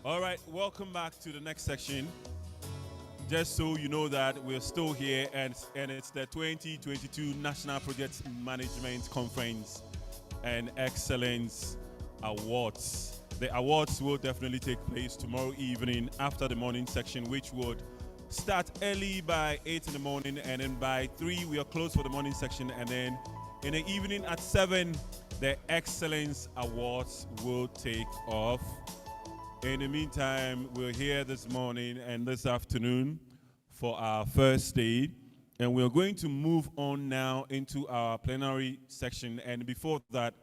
All right, welcome back to the next section. Just so you know that we're still here, and it's the 2022 National Project Management Conference and Excellence Awards. The awards will definitely take place tomorrow evening after the morning section, which would start early by 8 in the morning, and then by 3 we are closed for the morning section, and then in the evening at 7 the Excellence Awards will take off. In the meantime, we're here this morning and this afternoon for our first day, and we're going to move on now into our plenary section. And before that,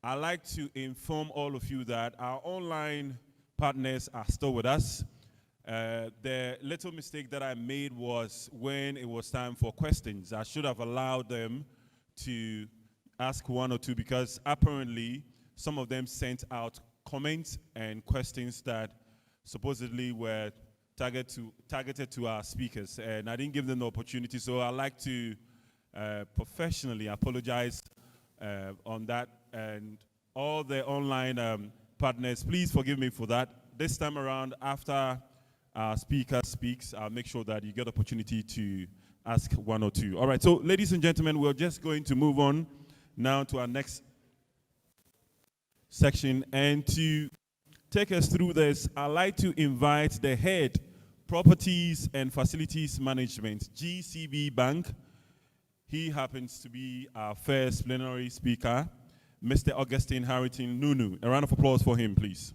I'd like to inform all of you that our online partners are still with us. The little mistake that I made was when it was time for questions. I should have allowed them to ask one or two, because apparently some of them sent out comments and questions that supposedly were targeted to our speakers, and I didn't give them the opportunity. So I'd like to professionally apologize on that, and all the online partners, please forgive me for that. This time around, after our speaker speaks, I'll make sure that you get opportunity to ask one or two. All right, so ladies and gentlemen, we're just going to move on now to our next section, and to take us through this, I'd like to invite the head Properties and Facilities Management, GCB Bank. He happens to be our first plenary speaker, Mr. Augustine Harrington-Nunoo. A round of applause for him, please.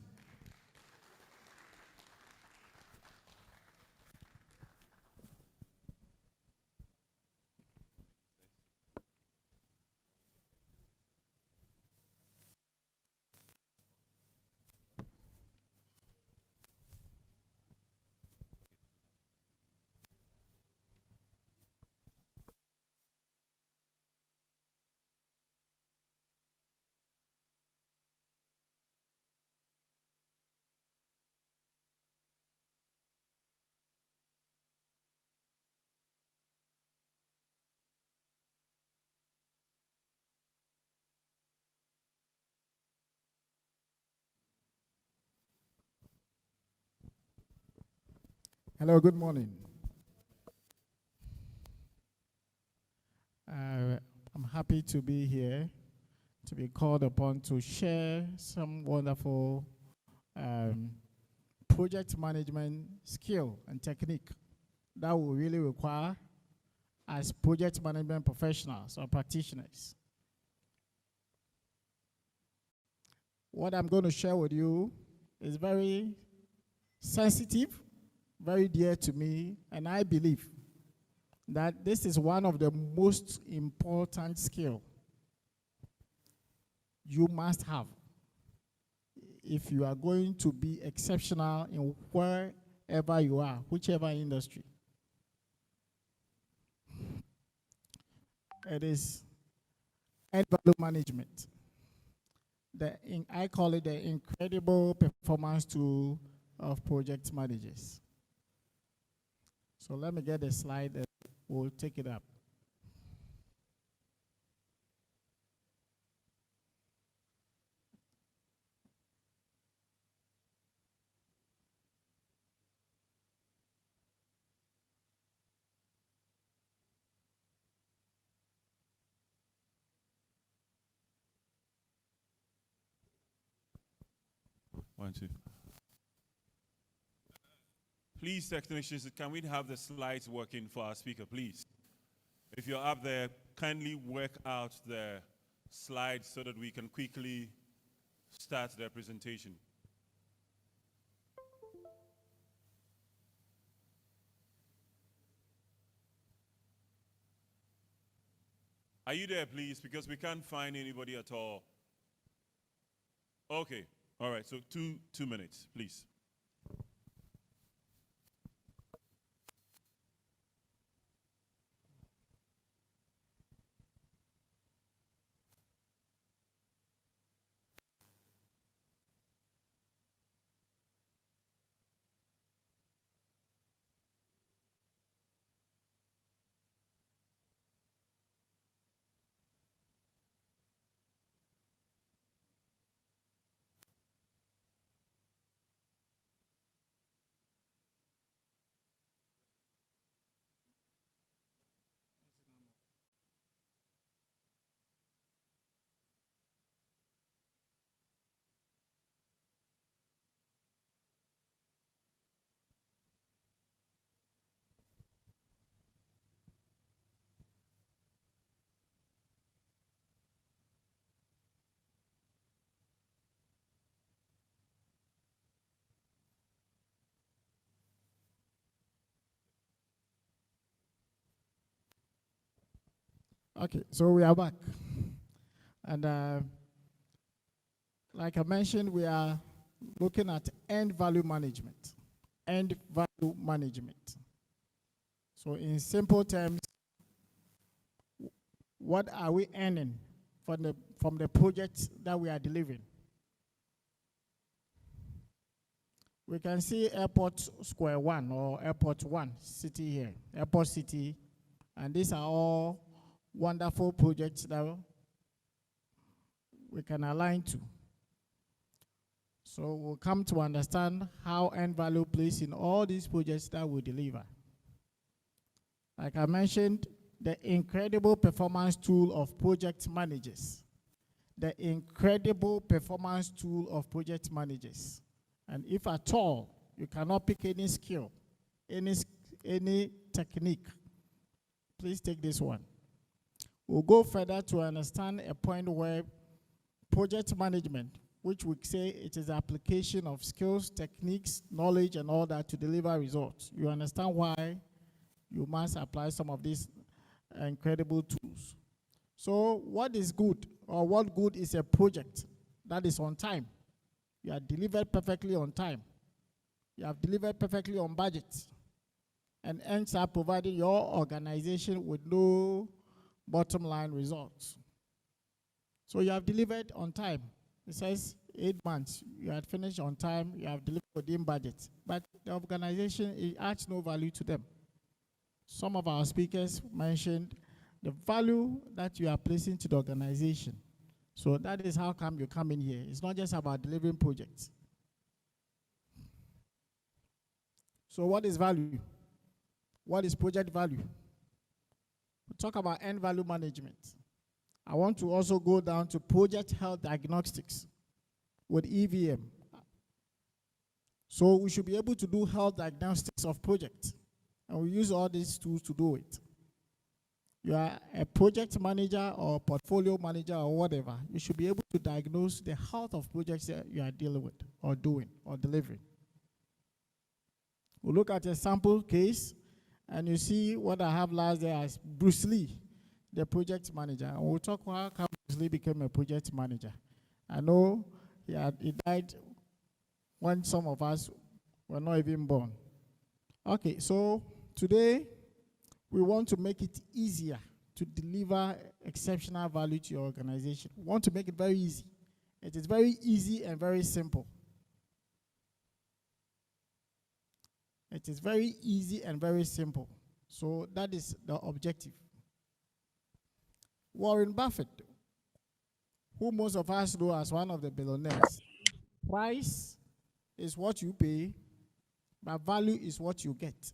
Hello, good morning. I'm happy to be here, to be called upon to share some wonderful project management skill and technique that will really require as project management professionals or practitioners. What I'm going to share with you is very sensitive, very dear to me, and I believe that this is one of the most important skills you must have if you are going to be exceptional in wherever you are, whichever industry. It is end value management. I call it the incredible performance tool of project managers. So let me get the slide and we'll take it up. One, two. Please, technicians, can we have the slides working for our speaker, please? If you're up there, kindly work out the slides so that we can quickly start the presentation. Are you there, please? Because we can't find anybody at all. Okay. All right. So two minutes, please. Okay, so we are back. And like I mentioned, we are looking at end value management. End value management. So in simple terms, what are we earning from the projects that we are delivering? We can see Airport Square 1 or Airport 1 City here, Airport City, and these are all wonderful projects that we can align to. So we'll come to understand how end value plays in all these projects that we deliver. Like I mentioned, the incredible performance tool of project managers. The incredible performance tool of project managers. And if at all you cannot pick any skill, any technique, please take this one. We'll go further to understand a point where project management, which we say it is application of skills, techniques, knowledge, and all that to deliver results. You understand why you must apply some of these incredible tools. So what is good, or what good is a project that is on time? You are delivered perfectly on time. You have delivered perfectly on budget. And ends up providing your organization with no bottom line results. So you have delivered on time. It says 8 months. You had finished on time. You have delivered within budget. But the organization, it adds no value to them. Some of our speakers mentioned the value that you are placing to the organization. So that is how come you come in here. It's not just about delivering projects. So what is value? What is project value? We talk about end value management. I want to also go down to project health diagnostics with EVM. So we should be able to do health diagnostics of projects. And we use all these tools to do it. You are a project manager or portfolio manager or whatever, you should be able to diagnose the health of projects that you are dealing with or doing or delivering. We'll look at a sample case, and you see what I have last there as Bruce Lee, the project manager. And we'll talk about how Bruce Lee became a project manager. I know he died when some of us were not even born. Okay, so today, we want to make it easier to deliver exceptional value to your organization. We want to make it very easy. It is very easy and very simple. It is very easy and very simple. So that is the objective. Warren Buffett, who most of us know as one of the billionaires, price is what you pay, but value is what you get.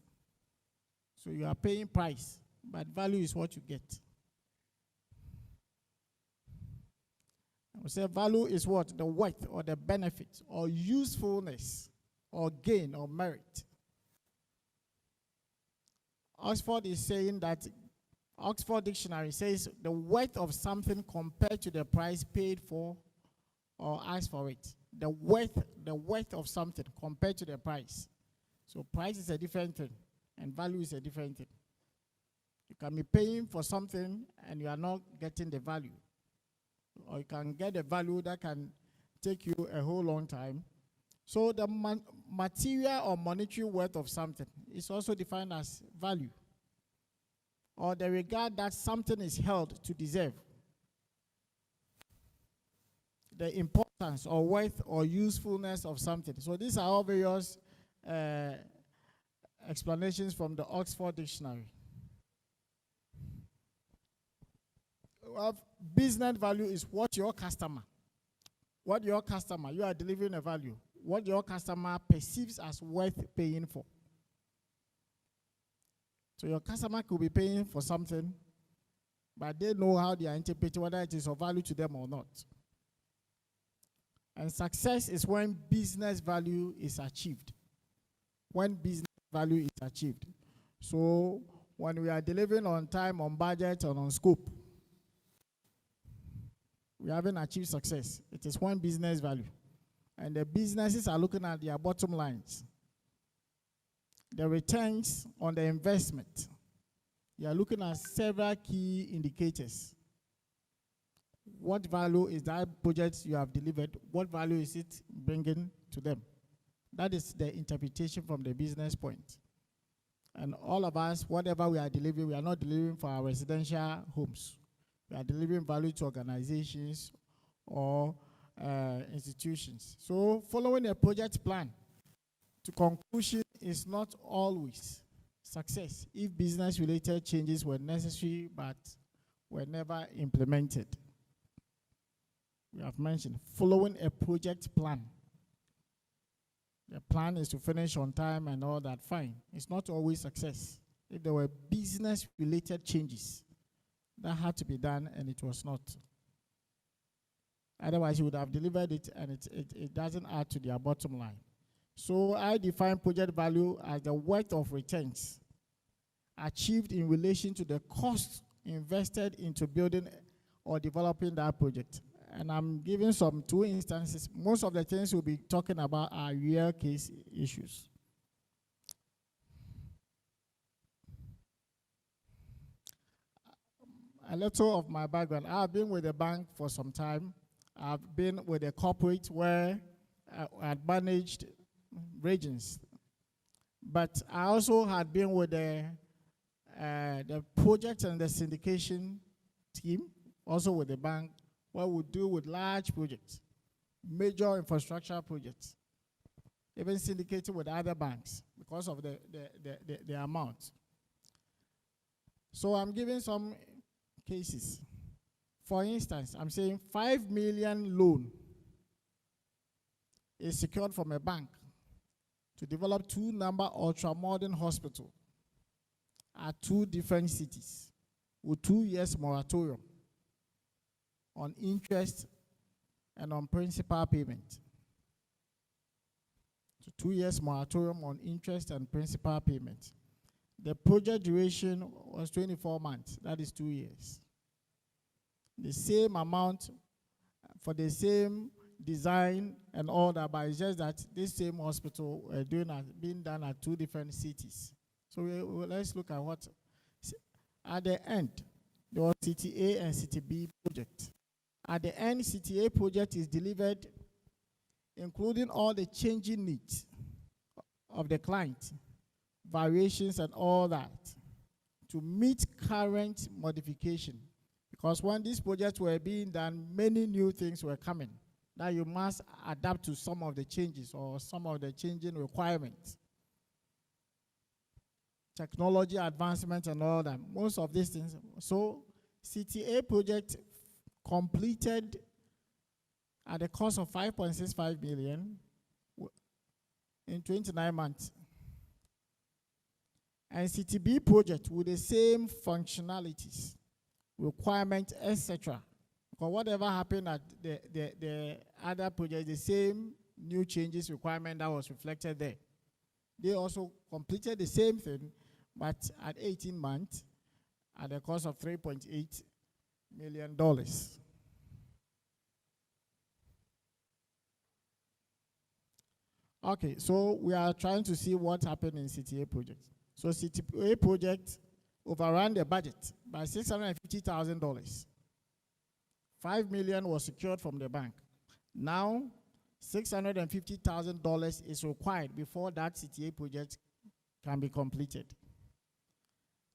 So you are paying price, but value is what you get. We say value is what? The worth or the benefit or usefulness or gain or merit. Oxford is saying that, Oxford Dictionary says the worth of something compared to the price paid for or asked for it. The worth of something compared to the price. So price is a different thing. And value is a different thing. You can be paying for something and you are not getting the value. Or you can get a value that can take you a whole long time. So the material or monetary worth of something is also defined as value. Or the regard that something is held to deserve. The importance or worth or usefulness of something. So these are all various explanations from the Oxford Dictionary. Well, business value is what your customer, you are delivering a value, what your customer perceives as worth paying for. So your customer could be paying for something, but they know how they are interpreting whether it is of value to them or not. And success is when business value is achieved. When business value is achieved. So when we are delivering on time, on budget, and on scope, we haven't achieved success. It is when business value. And the businesses are looking at their bottom lines. The returns on the investment. You are looking at several key indicators. What value is that project you have delivered? What value is it bringing to them? That is the interpretation from the business point. And all of us, whatever we are delivering, we are not delivering for our residential homes. We are delivering value to organizations or institutions. So following a project plan to conclusion is not always success if business-related changes were necessary but were never implemented. We have mentioned following a project plan. The plan is to finish on time and all that, fine. It's not always success. If there were business-related changes that had to be done and it was not. Otherwise, you would have delivered it and it doesn't add to their bottom line. So I define project value as the worth of returns achieved in relation to the cost invested into building or developing that project. And I'm giving some two instances. Most of the things we'll be talking about are real case issues. A little of my background. I've been with the bank for some time. I've been with a corporate where I had managed regions. But I also had been with the project and the syndication team, also with the bank, what we do with large projects, major infrastructure projects, even syndicated with other banks because of the amount. So I'm giving some cases. For instance, I'm saying 5 million loan is secured from a bank to develop 2-number ultra-modern hospital at 2 different cities with 2 years moratorium on interest and on principal payment. So 2 years moratorium on interest and principal payment. The project duration was 24 months, that is 2 years. The same amount for the same design and all that, but it's just that this same hospital being done at 2 different cities. So let's look at what, at the end, there was City A and City B project. At the end, City A project is delivered, including all the changing needs of the client, variations and all that, to meet current modification. Because when these projects were being done, many new things were coming that you must adapt to some of the changes or some of the changing requirements. Technology advancement and all that, most of these things. So CTA project completed at a cost of 5.65 million in 29 months. And CTB project with the same functionalities, requirements, etc. Because whatever happened at the other project, the same new changes requirement that was reflected there. They also completed the same thing, but at 18 months at a cost of $3.8 million. Okay, so we are trying to see what happened in CTA project. So CTA project overran the budget by $650,000. $5 million was secured from the bank. Now, $650,000 is required before that CTA project can be completed.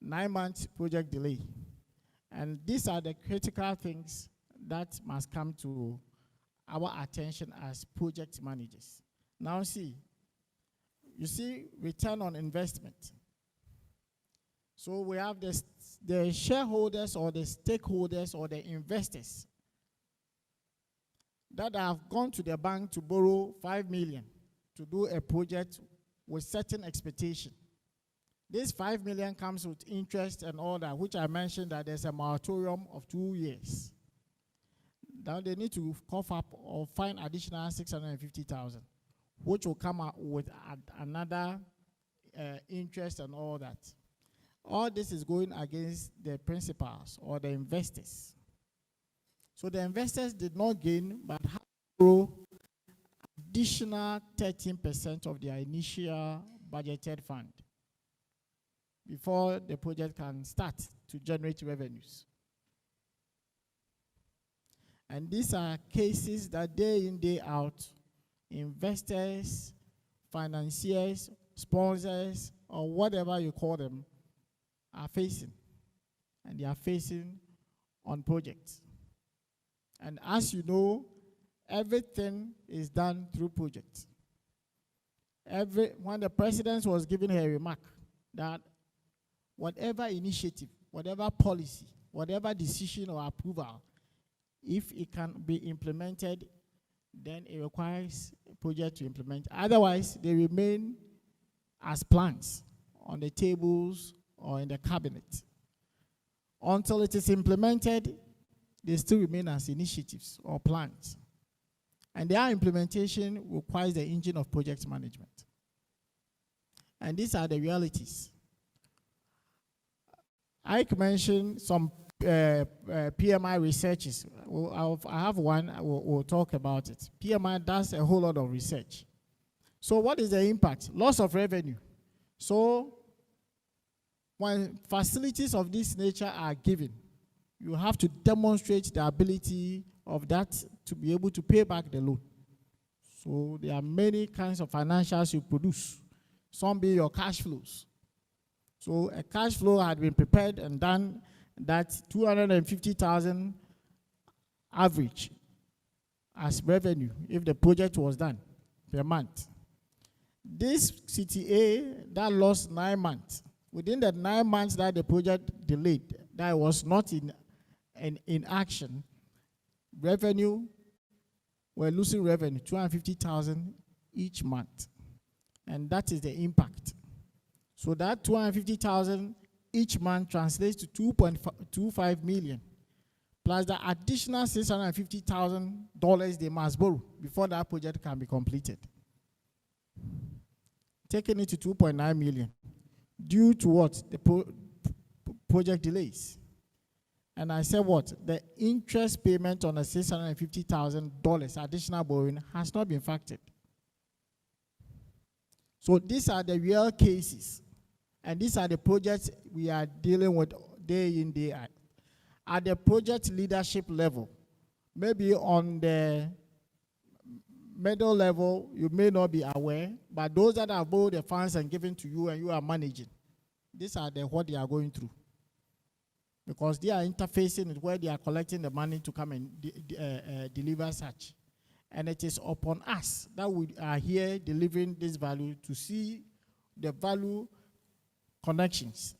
9 months project delay. And these are the critical things that must come to our attention as project managers. Now see, you see return on investment. So we have the shareholders or the stakeholders or the investors that have gone to the bank to borrow 5 million to do a project with certain expectation. This 5 million comes with interest and all that, which I mentioned that there's a moratorium of 2 years. Now they need to cough up or find additional 650,000, which will come out with another interest and all that. All this is going against the principals or the investors. So the investors did not gain, but have to borrow additional 13% of their initial budgeted fund. before the project can start to generate revenues. And these are cases that day in, day out, investors, financiers, sponsors, or whatever you call them, are facing. And they are facing on projects. And as you know, everything is done through projects. When the president was giving her remark that whatever initiative, whatever policy, whatever decision or approval, if it can be implemented, then it requires a project to implement. Otherwise, they remain as plans on the tables or in the cabinet. Until it is implemented, they still remain as initiatives or plans. And their implementation requires the engine of project management. And these are the realities. I mentioned some PMI researches. I have one, we'll talk about it. PMI does a whole lot of research. So what is the impact? Loss of revenue. So when facilities of this nature are given, you have to demonstrate the ability of that to be able to pay back the loan. So there are many kinds of financials you produce. Some be your cash flows. So a cash flow had been prepared and done that 250,000 average as revenue if the project was done per month. This CTA that lost 9 months, within the 9 months that the project delayed, that was not in action, revenue, we're losing revenue, 250,000 each month. And that is the impact. So that 250,000 each month translates to $2.25 million, plus the additional $650,000 they must borrow before that project can be completed. Taking it to 2.9 million due to what? The project delays. And I said what? The interest payment on the $650,000 additional borrowing has not been factored. So these are the real cases. And these are the projects we are dealing with day in, day out. At the project leadership level, maybe on the middle level, you may not be aware, but those that have borrowed the funds and given to you and you are managing, these are what they are going through. Because they are interfacing with where they are collecting the money to come and deliver such. And it is upon us that we are here delivering this value to see the value connections.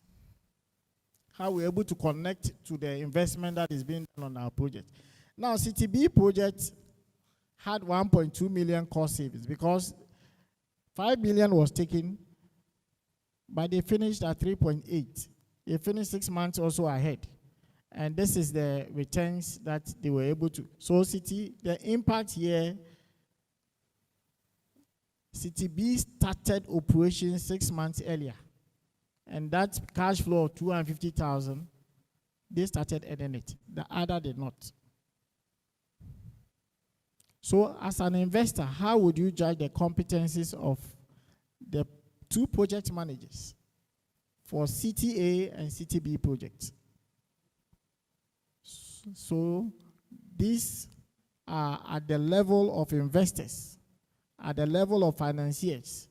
How we're able to connect to the investment that is being done on our project. Now, CTB project had 1.2 million cost savings because 5 million was taken, but they finished at 3.8. They finished 6 months also ahead. And this is the returns that they were able to. So the impact here, CTB started operations 6 months earlier. And that cash flow of 250,000, they started earning it. The other did not. So as an investor, how would you judge the competencies of the two project managers for CTA and CTB projects? So these are at the level of investors, at the level of financiers,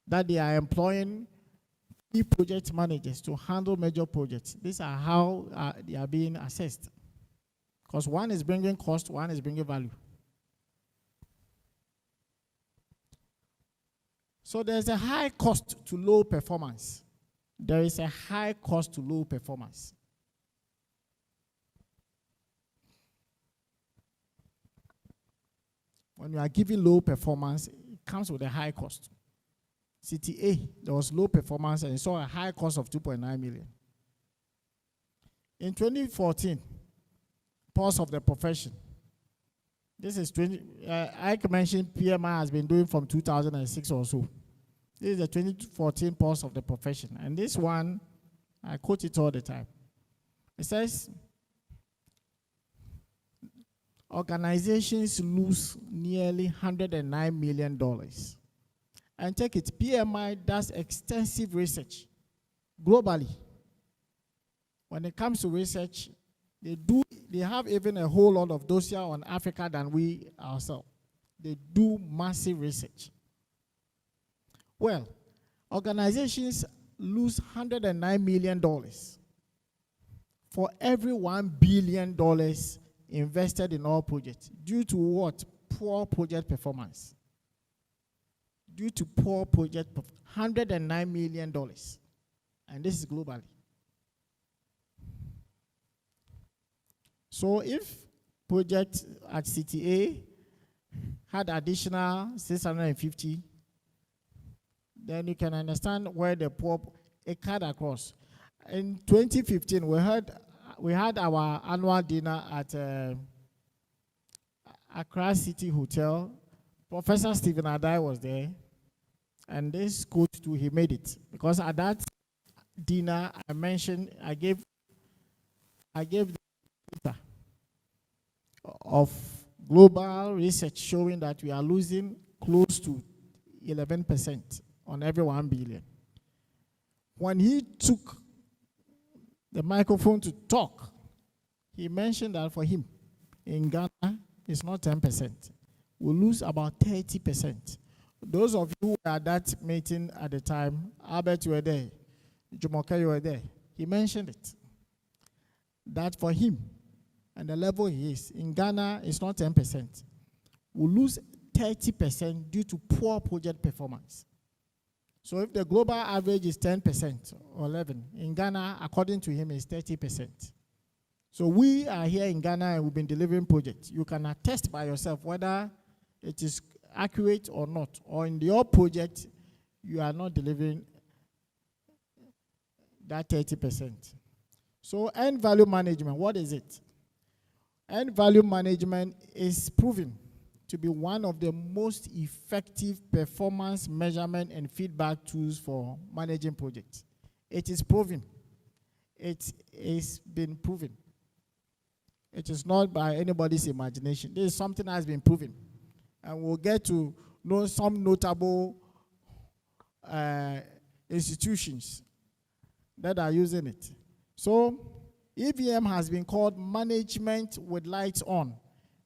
that they are employing key project managers to handle major projects. These are how they are being assessed. Because one is bringing cost, one is bringing value. So there's a high cost to low performance. There is a high cost to low performance. When you are giving low performance, it comes with a high cost. CTA, there was low performance and it saw a high cost of 2.9 million. In 2014, pulse of the profession. This is I mentioned PMI has been doing from 2006 or so. This is the 2014 pulse of the profession. And this one, I quote it all the time. It says, organizations lose nearly $109 million. And take it, PMI does extensive research globally, when it comes to research, they have even a whole lot of dossier on Africa than we ourselves. They do massive research. Well, organizations lose $109 million for every $1 billion invested in all projects due to what? Poor project performance. Due to poor project performance, $109 million. And this is globally. So if project at CTA had additional 650, then you can understand where the poor, it cut across. In 2015, we had our annual dinner at Accra City Hotel. Professor Stephen Adai was there, and this coach too, he made it. Because at that dinner, I gave the data of global research showing that we are losing close to 11% on every 1 billion. When he took the microphone to talk, he mentioned that for him, in Ghana, it's not 10%. We lose about 30%. Those of you who were at that meeting at the time, Albert, you were there, Jumoke, you were there, he mentioned it. That for him, and the level he is, in Ghana, it's not 10%. We lose 30% due to poor project performance. So if the global average is 10% or 11%, in Ghana, according to him, is 30%. So we are here in Ghana and we've been delivering projects. You can attest by yourself whether it is accurate or not, or in your project, you are not delivering that 30%. So end value management, what is it? End value management is proven to be one of the most effective performance measurement and feedback tools for managing projects. It is proven. It is been proven. It is not by anybody's imagination. This is something that has been proven. And we'll get to know some notable institutions that are using it. So EVM has been called management with lights on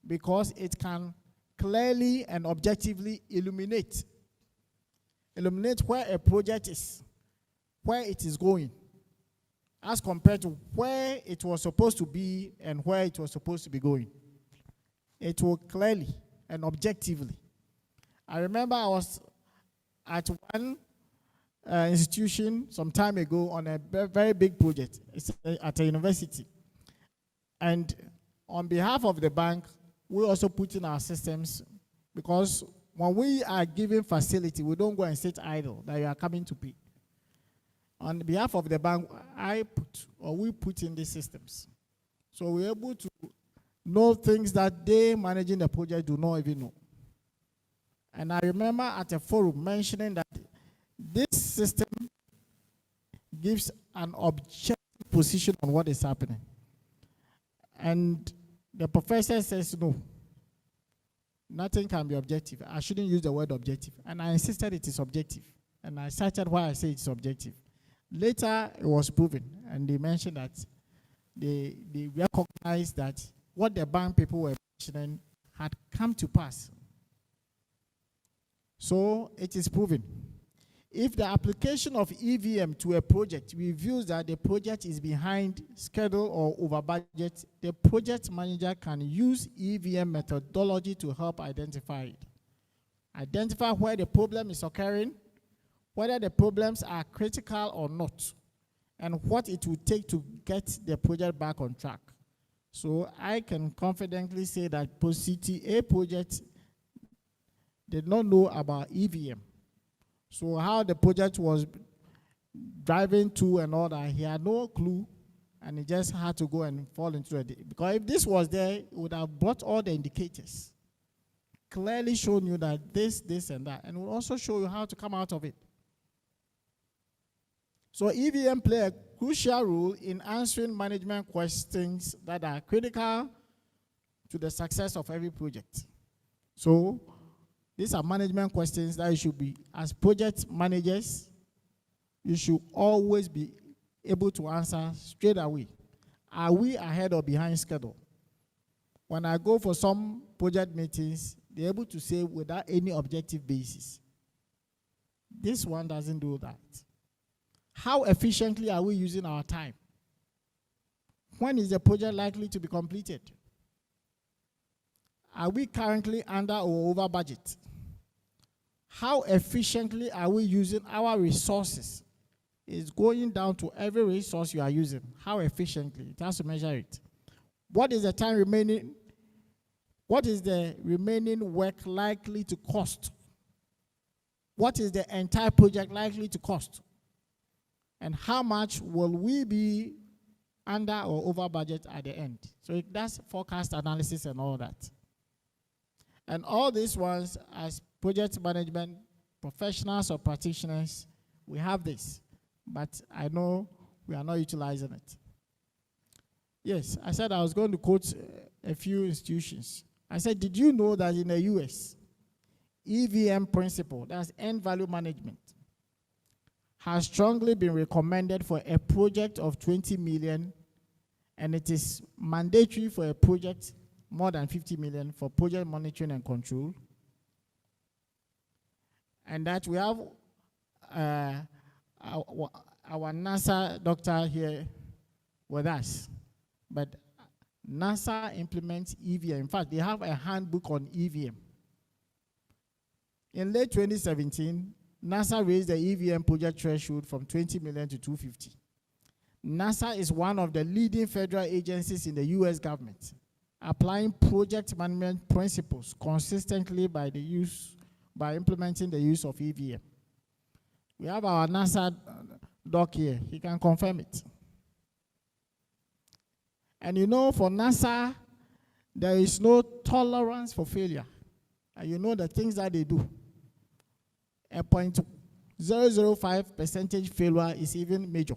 because it can clearly and objectively illuminate where a project is, where it is going, as compared to where it was supposed to be and where it was supposed to be going. It will clearly and objectively. I remember I was at one institution some time ago on a very big project. It's at a university. And on behalf of the bank, we also put in our systems, because when we are giving facility, we don't go and sit idle that you are coming to pay. On behalf of the bank, we put in these systems. So we're able to know things that they managing the project do not even know. And I remember at a forum mentioning that this system gives an objective position on what is happening. And the professor says, no, nothing can be objective. I shouldn't use the word objective. And I insisted it is objective. And I cited why I say it's objective. Later, it was proven, and they mentioned that they recognized that what the bank people were mentioning had come to pass. So it is proven. If the application of EVM to a project reveals that the project is behind schedule or over budget, the project manager can use EVM methodology to help identify it. Identify where the problem is occurring, whether the problems are critical or not, and what it will take to get the project back on track. So I can confidently say that post-CTA project did not know about EVM. So how the project was driving to and all that, he had no clue, and he just had to go and fall into it. Because if this was there, it would have brought all the indicators, clearly shown you that this, and that, and will also show you how to come out of it. So EVM play a crucial role in answering management questions that are critical to the success of every project. So these are management questions that you should be, as project managers, you should always be able to answer straight away. Are we ahead or behind schedule? When I go for some project meetings, they're able to say without any objective basis. This one doesn't do that. How efficiently are we using our time? When is the project likely to be completed? Are we currently under or over budget? How efficiently are we using our resources? It's going down to every resource you are using. How efficiently? It has to measure it. What is the time remaining? What is the remaining work likely to cost? What is the entire project likely to cost? And how much will we be under or over budget at the end? So it does forecast analysis and all that. And all these ones, as project management professionals or practitioners, we have this. But I know we are not utilizing it. Yes, I said I was going to quote a few institutions. I said, did you know that in the US, EVM principle, that's end value management, has strongly been recommended for a project of 20 million, and it is mandatory for a project more than 50 million for project monitoring and control. And that we have our NASA doctor here with us. But NASA implements EVM. In fact, they have a handbook on EVM. In late 2017, NASA raised the EVM project threshold from 20 million to 250. NASA is one of the leading federal agencies in the US government, applying project management principles consistently by implementing the use of EVM. We have our NASA doc here. He can confirm it. And you know, for NASA, there is no tolerance for failure. And you know the things that they do. A 0.005% failure is even major.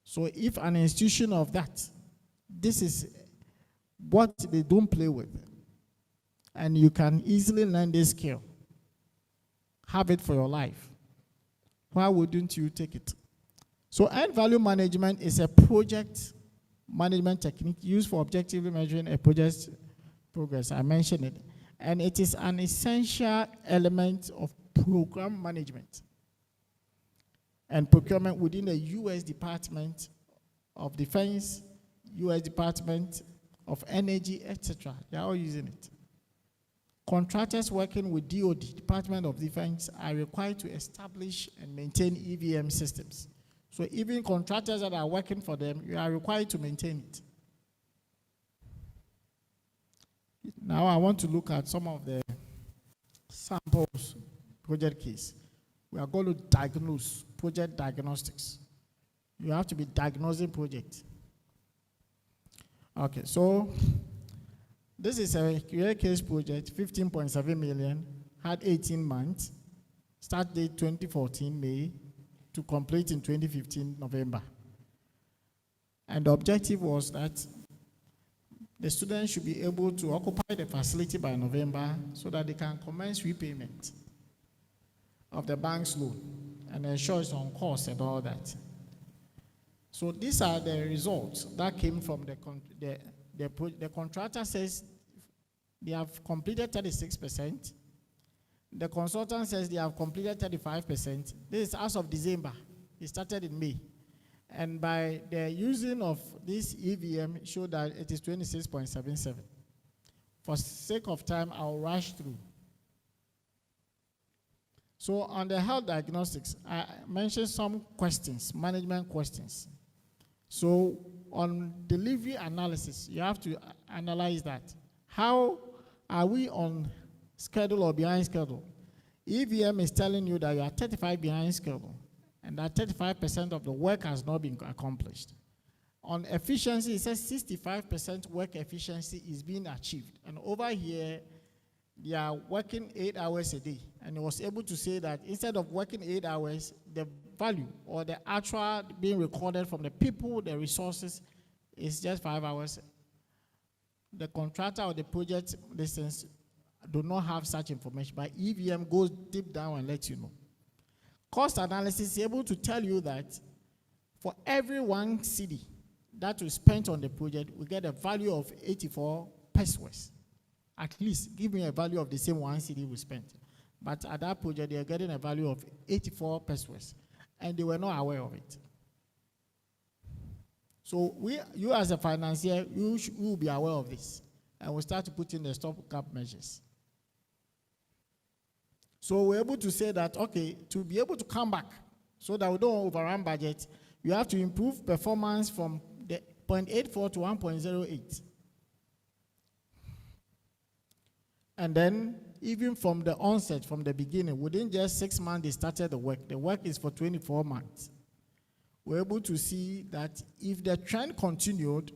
So if an institution of that, this is what they don't play with. And you can easily learn this skill. Have it for your life. Why wouldn't you take it? So end value management is a project management technique used for objectively measuring a project's progress. I mentioned it. And it is an essential element of program management and procurement within the U.S. Department of Defense, U.S. Department of Energy, etc. They are all using it. Contractors working with DoD, Department of Defense, are required to establish and maintain EVM systems. So even contractors that are working for them, you are required to maintain it. Now I want to look at some of the samples project case. We are going to diagnose project diagnostics. You have to be diagnosing project. Okay, so this is a real case project, 15.7 million, had 18 months, start date 2014 May, to complete in 2015 November. And the objective was that the students should be able to occupy the facility by November so that they can commence repayment of the bank's loan and ensure it's on course and all that. So these are the results that came from the contractor says they have completed 36%. The consultant says they have completed 35%. This is as of December. It started in May. And by the using of this EVM, showed that it is 26.77. For sake of time, I'll rush through. So on the health diagnostics, I mentioned some questions, management questions. So on delivery analysis, you have to analyze that. How are we on schedule or behind schedule? EVM is telling you that you are 35 behind schedule, and that 35% of the work has not been accomplished. On efficiency, it says 65% work efficiency is being achieved. And over here, they are working 8 hours a day. And it was able to say that instead of working 8 hours, the value or the actual being recorded from the people, the resources, is just 5 hours. The contractor or the project license do not have such information, but EVM goes deep down and lets you know. Cost analysis is able to tell you that For every 1 cedi that we spent on the project, we get a value of 84 pesos. At least give me a value of the same 1 cedi we spent. But at that project, they are getting a value of 84 pesos, and they were not aware of it. So you as a financier, you will be aware of this, and we'll start to put in the stopgap measures. So we're able to say that, okay, to be able to come back so that we don't overrun budget, you have to improve performance from the 0.84 to 1.08. And then, even from the onset, from the beginning, within just 6 months, they started the work. The work is for 24 months. We're able to see that if the trend continued,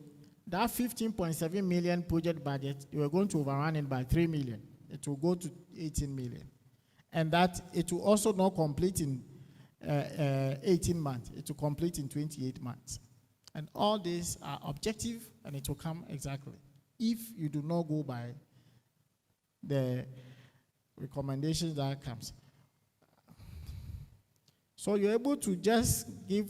that 15.7 million project budget, they were going to overrun it by 3 million. It will go to 18 million. And that it will also not complete in 18 months. It will complete in 28 months. And all these are objective, and it will come exactly if you do not go by the recommendations that comes. So you're able to just give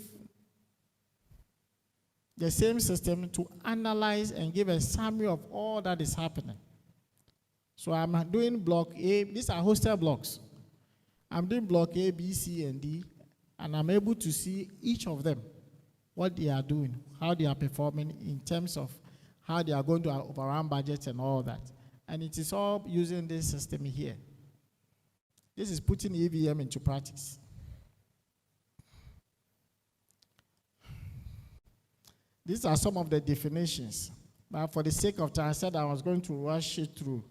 the same system to analyze and give a summary of all that is happening. So I'm doing block A. These are hostel blocks. I'm doing block A, B, C, and D, and I'm able to see each of them, what they are doing, how they are performing in terms of how they are going to overrun budgets and all that. And it is all using this system here. This is putting EVM into practice. These are some of the definitions. But for the sake of time, I said I was going to rush it through.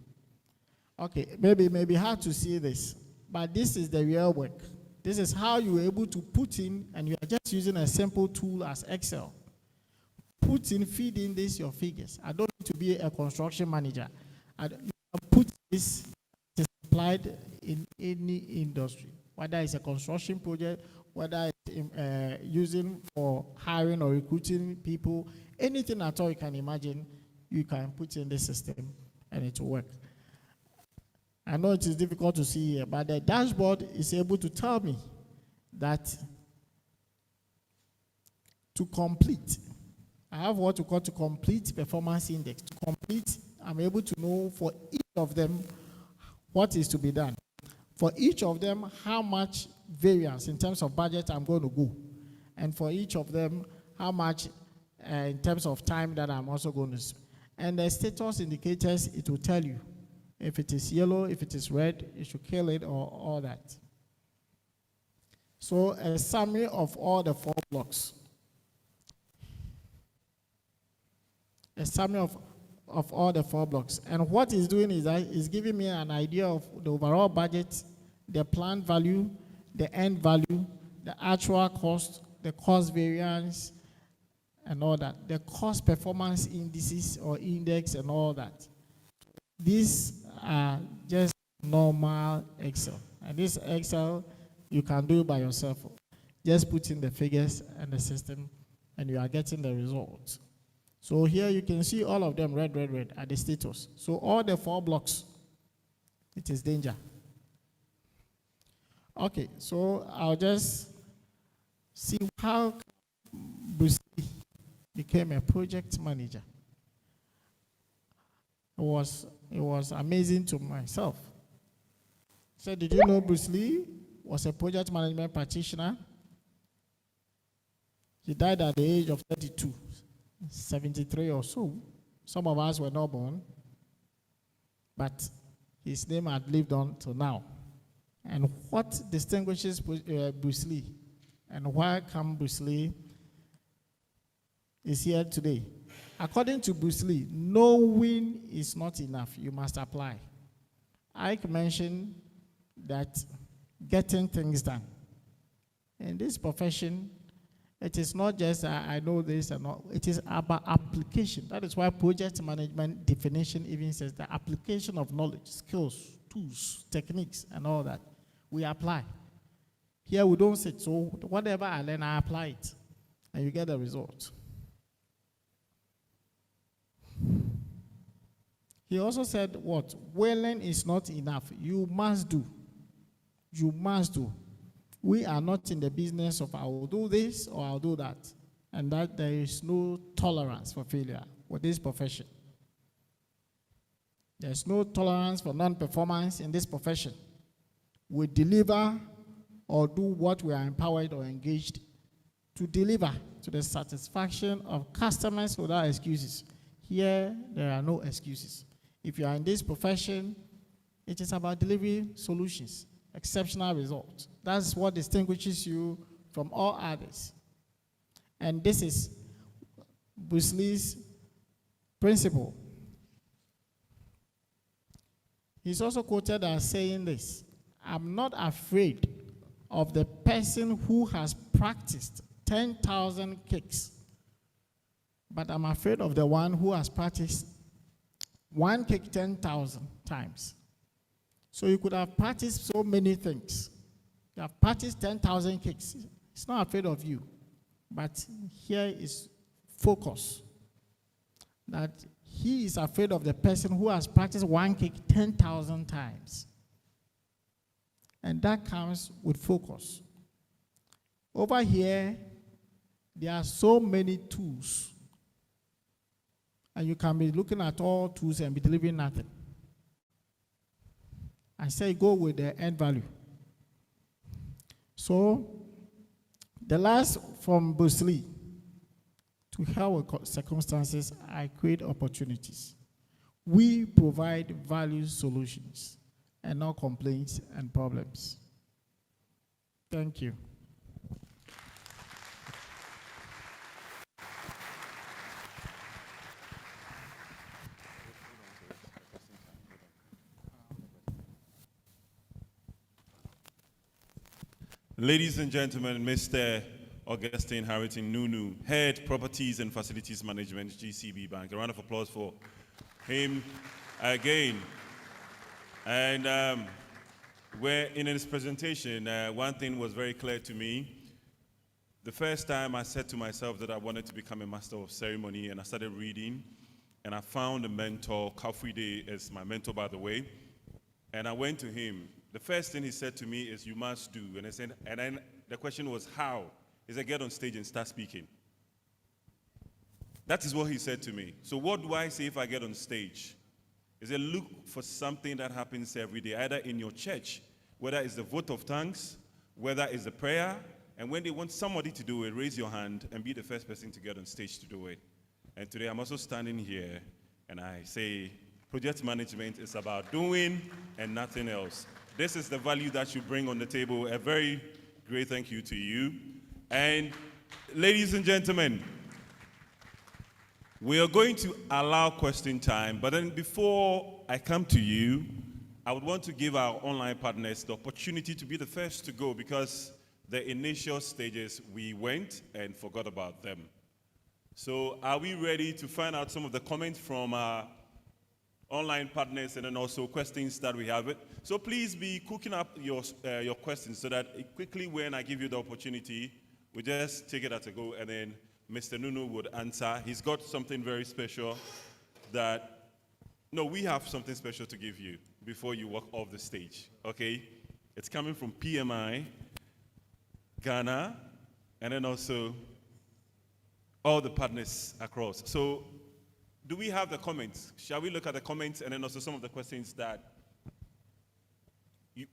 Okay, maybe hard to see this, but this is the real work. This is how you are able to put in, and you are just using a simple tool as Excel. Put in, feed in this, your figures. I don't need to be a construction manager. You can put this, it is applied in any industry, whether it's a construction project, whether it's using for hiring or recruiting people, anything at all you can imagine, you can put in the system and it will work. I know it is difficult to see here, but the dashboard is able to tell me that to complete, I have what we call to complete performance index. To complete, I'm able to know for each of them what is to be done. For each of them, how much variance in terms of budget I'm going to go. And for each of them, how much in terms of time that I'm also going to spend. And the status indicators, it will tell you. If it is yellow, if it is red, you should kill it or all that. So a summary of all the 4 blocks. A summary of all the 4 blocks. And what it's doing is that it's giving me an idea of the overall budget, the planned value, the end value, the actual cost, the cost variance, and all that. The cost performance indices or index and all that. These are just normal Excel. And this Excel, you can do by yourself. Just put in the figures and the system, and you are getting the results. So here you can see all of them red, red, red at the status. So all the 4 blocks, it is danger. Okay, so I'll just see how Bruce Lee became a project manager. It was amazing to myself. So did you know Bruce Lee was a project management practitioner? He died at the age of 32, 73 or so. Some of us were not born, but his name had lived on till now. And what distinguishes Bruce Lee, and why come Bruce Lee is here today? According to Bruce Lee, knowing is not enough. You must apply. Ike mentioned that getting things done. In this profession, it is not just I know this and all. It is about application. That is why project management definition even says the application of knowledge, skills, tools, techniques, and all that. We apply. Here we don't sit. So whatever I learn, I apply it. And you get the result. He also said what? Willing is not enough. You must do. You must do. We are not in the business of I will do this or I'll do that, and that there is no tolerance for failure with this profession. There's no tolerance for non-performance in this profession. We deliver or do what we are empowered or engaged to deliver to the satisfaction of customers without excuses. Here, there are no excuses. If you are in this profession, it is about delivering solutions, exceptional results. That's what distinguishes you from all others. And this is Bruce Lee's principle. He's also quoted as saying this: I'm not afraid of the person who has practiced 10,000 kicks, but I'm afraid of the one who has practiced one kick 10,000 times. So you could have practiced so many things. You have practiced 10,000 kicks. It's not afraid of you. But here is focus. That he is afraid of the person who has practiced one kick 10,000 times. And that comes with focus. Over here, there are so many tools. And you can be looking at all tools and be delivering nothing. I say go with the end value. So, the last from Bruce Lee: to hell with circumstances, I create opportunities. We provide value solutions and not complaints and problems. Thank you. Ladies and gentlemen, Mr. Augustine Harrington-Nunoo, Head Properties and Facilities Management, GCB Bank. A round of applause for him again. And where in his presentation, one thing was very clear to me. The first time I said to myself that I wanted to become a master of ceremony, and I started reading, and I found a mentor. Kafride is my mentor, by the way. And I went to him. The first thing he said to me is, you must do. And I said, and then the question was, how? He said, get on stage and start speaking. That is what he said to me. So what do I say if I get on stage? He said, look for something that happens every day, either in your church, whether it's the vote of thanks, whether it's the prayer, and when they want somebody to do it, raise your hand and be the first person to get on stage to do it. And today I'm also standing here, and I say, project management is about doing and nothing else. This is the value that you bring on the table. A very great thank you to you. And ladies and gentlemen, we are going to allow question time, but then before I come to you, I would want to give our online partners the opportunity to be the first to go, because the initial stages we went and forgot about them. So are we ready to find out some of the comments from our online partners and then also questions that we have? So please be cooking up your questions so that quickly when I give you the opportunity, we just take it as a go, and then Mr. Nunoo would answer. He's got something very special that, no, we have something special to give you before you walk off the stage, okay? It's coming from PMI, Ghana, and then also all the partners across. So do we have the comments? Shall we look at the comments and then also some of the questions that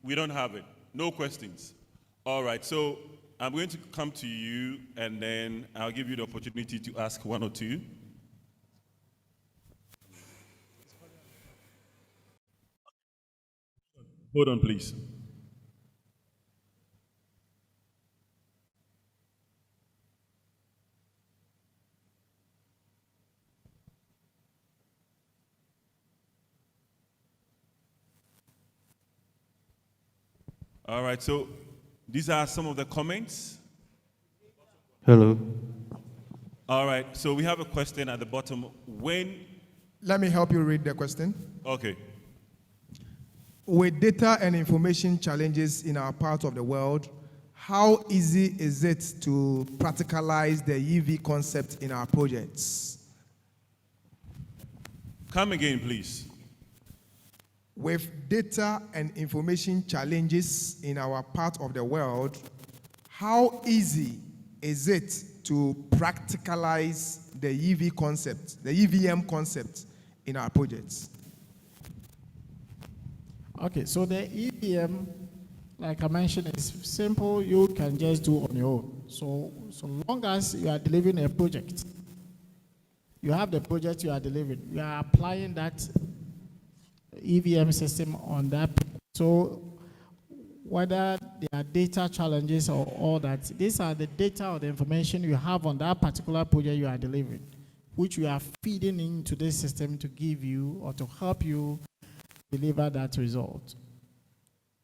we don't have it? No questions. All right, so I'm going to come to you, and then I'll give you the opportunity to ask one or two. Hold on, please. All right, so these are some of the comments. Hello. All right, so we have a question at the bottom. When? Let me help you read the question. Okay. With data and information challenges in our part of the world, how easy is it to practicalize the EV concept in our projects? Come again, please. With data and information challenges in our part of the world, how easy is it to practicalize the EV concept, the EVM concept in our projects? Okay, so the EVM, like I mentioned, is simple. You can just do on your own. So long as you are delivering a project, you have the project you are delivering, you are applying that EVM system on that. So whether there are data challenges or all that, these are the data or the information you have on that particular project you are delivering, which you are feeding into this system to give you or to help you deliver that result.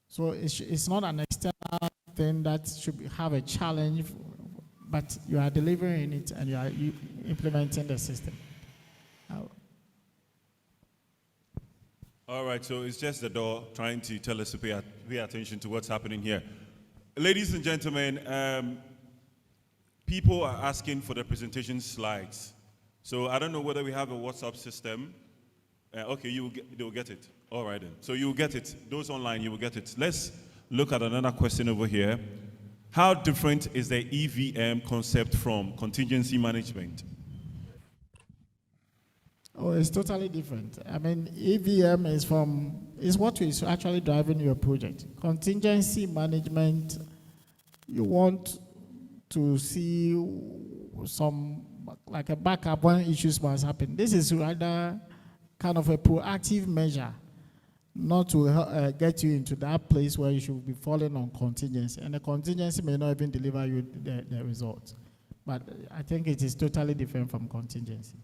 So it's not an external thing that should have a challenge, but you are delivering it and you are implementing the system. All right, so it's just the door trying to tell us to pay attention to what's happening here. Ladies and gentlemen, people are asking for the presentation slides. So I don't know whether we have a WhatsApp system. Okay, they'll get it. All right then. So you'll get it. Those online, you will get it. Let's look at another question over here. How different is the EVM concept from contingency management? Oh, it's totally different. I mean, EVM is what is actually driving your project. Contingency management, you want to see some, like a backup when issues must happen. This is rather kind of a proactive measure, not to get you into that place where you should be falling on contingency. And the contingency may not even deliver you the results. But I think it is totally different from contingency.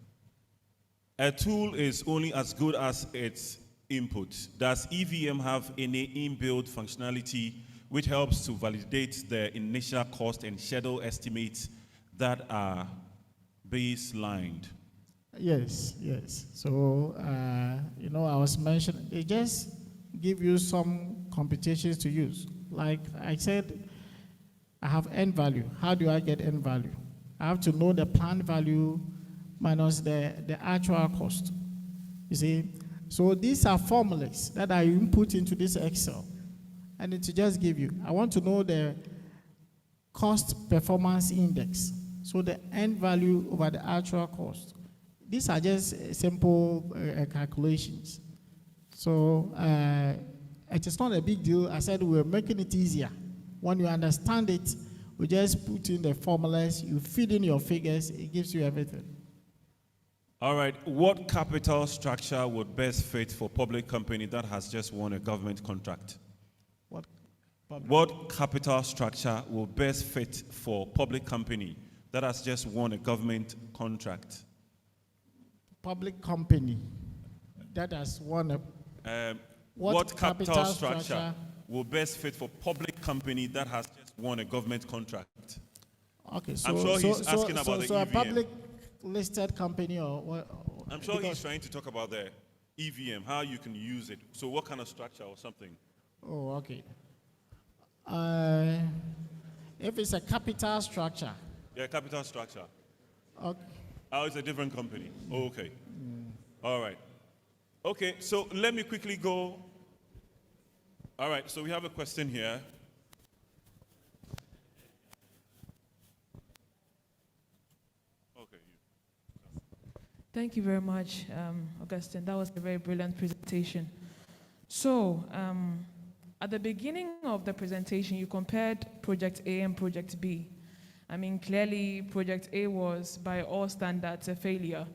A tool is only as good as its input. Does EVM have any inbuilt functionality which helps to validate the initial cost and schedule estimates that are baselined? Yes. So, I was mentioning, they just give you some computations to use. Like I said, I have end value. How do I get end value? I have to know the planned value minus the actual cost. You see? So these are formulas that I input into this Excel. And it will just give you. I want to know the cost performance index. So the end value over the actual cost. These are just simple calculations. So it is not a big deal. I said we're making it easier. When you understand it, we just put in the formulas, you feed in your figures, it gives you everything. All right, what capital structure would best fit for public company that has just won a government contract? What capital structure will best fit for public company that has just won a government contract? Public company that has won a... what capital structure will best fit for public company that has just won a government contract? Okay, so... I'm sure he's asking about the EVM. So a public listed company or what? I'm sure he's trying to talk about the EVM, how you can use it. So what kind of structure or something? Oh, okay. If it's a capital structure. Yeah, capital structure. Okay. Oh, it's a different company. Oh, okay. All right. Okay, so let me quickly go. All right, so we have a question here. Thank you very much, Augustine. That was a very brilliant presentation. So, at the beginning of the presentation, you compared Project A and Project B. I mean, clearly, Project A was, by all standards, a failure.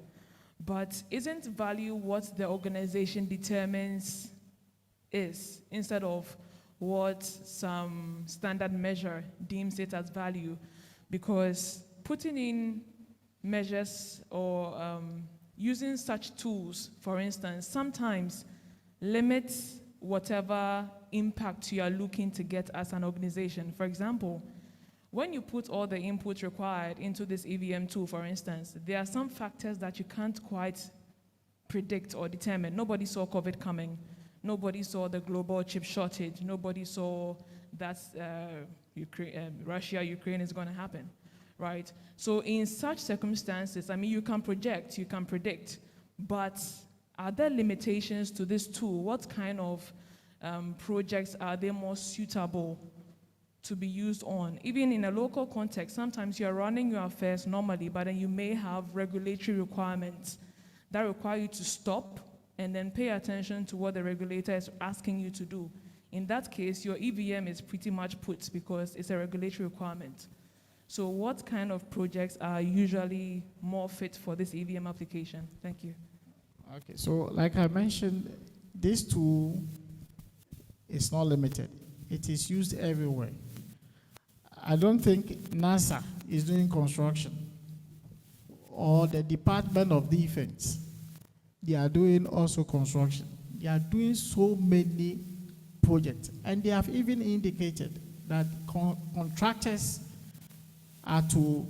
But isn't value what the organization determines is, instead of what some standard measure deems it as value? Because putting in measures or using such tools, for instance, sometimes limits whatever impact you are looking to get as an organization. For example, when you put all the inputs required into this EVM tool, for instance, there are some factors that you can't quite predict or determine. Nobody saw COVID coming. Nobody saw the global chip shortage. Nobody saw that Russia-Ukraine is going to happen. Right? So in such circumstances, I mean, you can project, you can predict, but are there limitations to this tool? What kind of projects are they more suitable to be used on. Even in a local context, sometimes you're running your affairs normally, but then you may have regulatory requirements that require you to stop and then pay attention to what the regulator is asking you to do. In that case, your EVM is pretty much put because it's a regulatory requirement. So what kind of projects are usually more fit for this EVM application? Thank you. Okay, so like I mentioned, this tool is not limited. It is used everywhere. I don't think NASA is doing construction or the Department of Defense. They are doing also construction. They are doing so many projects, and they have even indicated that contractors are to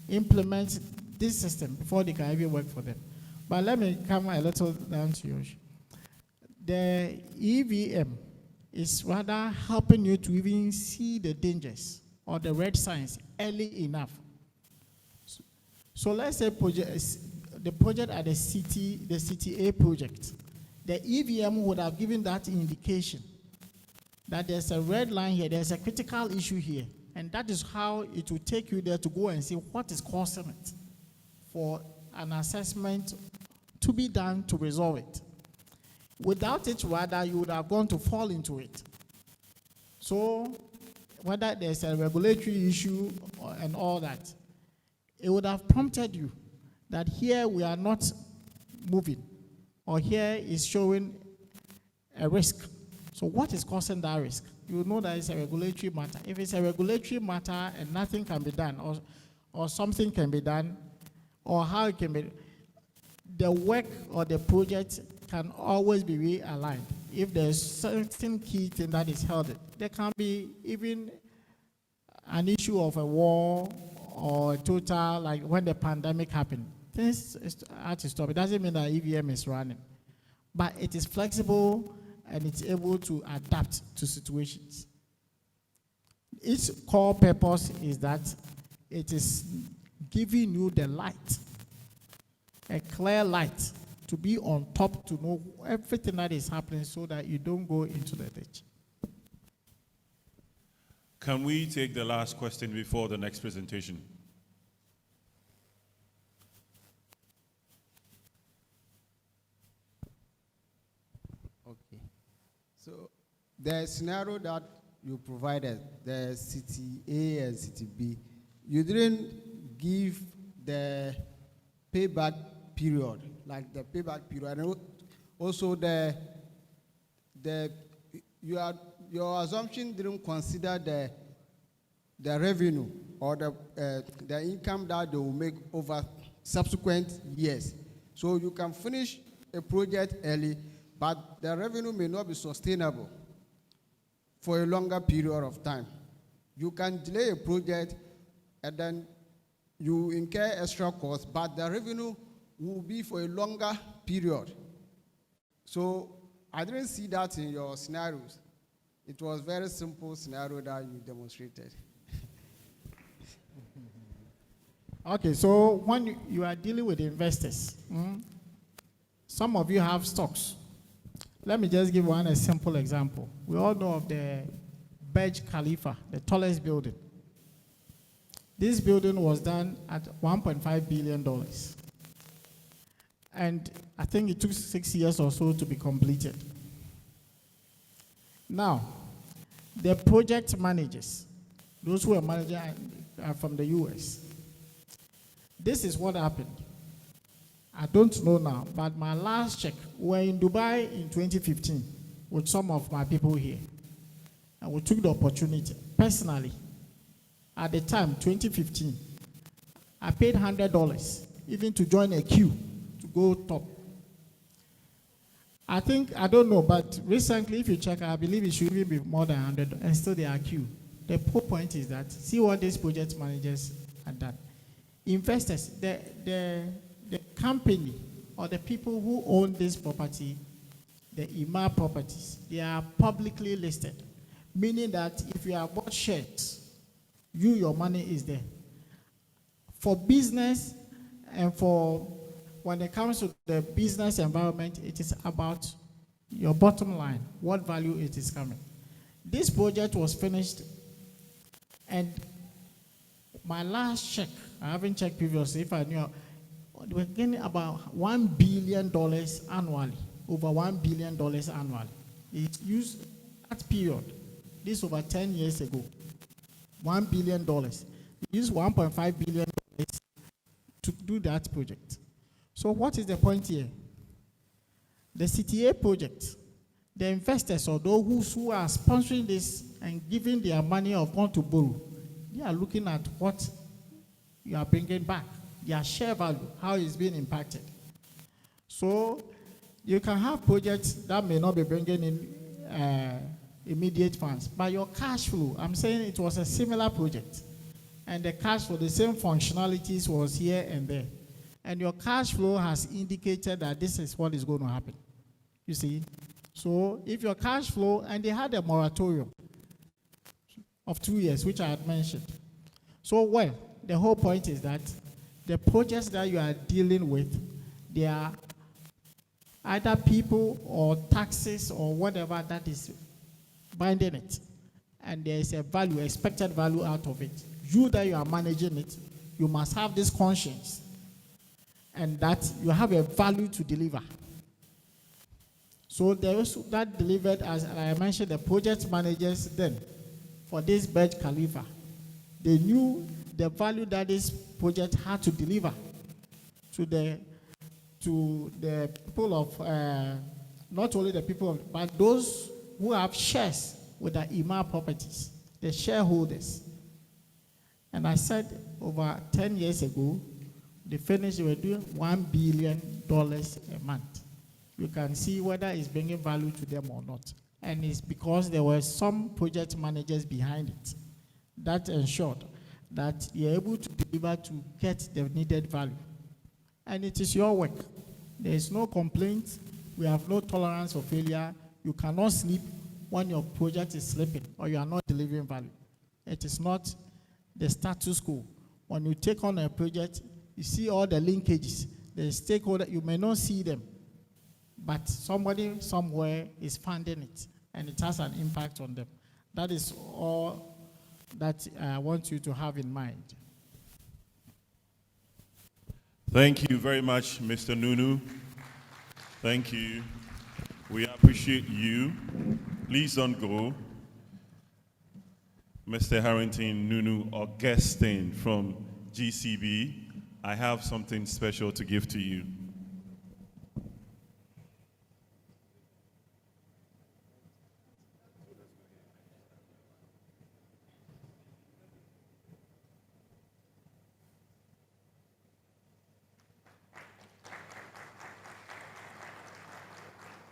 implement this system before they can even work for them. But let me come a little down to you. The EVM is rather helping you to even see the dangers or the red signs early enough. So let's say the project at the CTA project, the EVM would have given that indication that there's a red line here, there's a critical issue here, and that is how it will take you there to go and see what is causing it for an assessment to be done to resolve it. Without it, rather, you would have gone to fall into it. So whether there's a regulatory issue and all that, it would have prompted you that here we are not moving, or here is showing a risk. So what is causing that risk? You will know that it's a regulatory matter. If it's a regulatory matter and nothing can be done, or something can be done, or how it can be, the work or the project can always be realigned. If there's certain key thing that is held, there can be even an issue of a war or a total, like when the pandemic happened. Things had to stop. It doesn't mean that EVM is running, but it is flexible and it's able to adapt to situations. Its core purpose is that it is giving you the light, a clear light, to be on top, to know everything that is happening so that you don't go into the ditch. Can we take the last question before the next presentation? Okay. So the scenario that you provided, the city A and city B, you didn't give the payback period, like the payback period, and also your assumption didn't consider the revenue or the income that they will make over subsequent years. So you can finish a project early, but the revenue may not be sustainable for a longer period of time. You can delay a project and then you incur extra costs, but the revenue will be for a longer period. So I didn't see that in your scenarios. It was a very simple scenario that you demonstrated. Okay, so when you are dealing with investors, some of you have stocks. Let me just give a simple example. We all know of the Burj Khalifa, the tallest building. This building was done at $1.5 billion. And I think it took 6 years or so to be completed. Now, the project managers, those who are managing are from the US. This is what happened. I don't know now, but my last check, we were in Dubai in 2015 with some of my people here. And we took the opportunity. Personally, at the time, 2015, I paid $100 even to join a queue to go top. I don't know, but recently, if you check, I believe it should even be more than 100, and still they are queue. The whole point is that, see what these project managers have done. Investors, the company or the people who own this property, the IMA properties, they are publicly listed, meaning that if you have bought shares, your money is there. For business and for when it comes to the business environment, it is about your bottom line, what value it is coming. This project was finished And my last check, I haven't checked previously, if I knew, we're getting about $1 billion annually, over $1 billion annually. It's used that period, this over 10 years ago, $1 billion. They used $1.5 billion to do that project. So what is the point here? The CTA project, the investors or those who are sponsoring this and giving their money or want to borrow, they are looking at what you are bringing back, their share value, how it's being impacted. So you can have projects that may not be bringing in immediate funds, but your cash flow, I'm saying it was a similar project, and the cash flow, the same functionalities was here and there. And your cash flow has indicated that this is what is going to happen. You see? So if your cash flow, and they had a moratorium of 2 years, which I had mentioned. So, well, the whole point is that the projects that you are dealing with, they are either people or taxes or whatever that is binding it. And there is a value, expected value out of it. You that you are managing it, you must have this conscience and that you have a value to deliver. So there was that delivered, as I mentioned, the project managers then for this Burj Khalifa. They knew the value that this project had to deliver to the people of, not only the people, but those who have shares with the Imam properties, the shareholders. And I said over 10 years ago, they finished, they were doing $1 billion a month. You can see whether it's bringing value to them or not. And it's because there were some project managers behind it that ensured that you're able to deliver to get the needed value. And it is your work. There is no complaint. We have no tolerance for failure. You cannot sleep when your project is slipping or you are not delivering value. It is not the status quo. When you take on a project, you see all the linkages, the stakeholder, you may not see them, but somebody somewhere is funding it, and it has an impact on them. That is all that I want you to have in mind. Thank you very much, Mr. Nunoo. Thank you. We appreciate you. Please don't go. Mr. Harrington-Nunoo, Augustine from GCB, I have something special to give to you.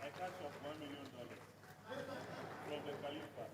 I cash off $1 million from the Khalifa.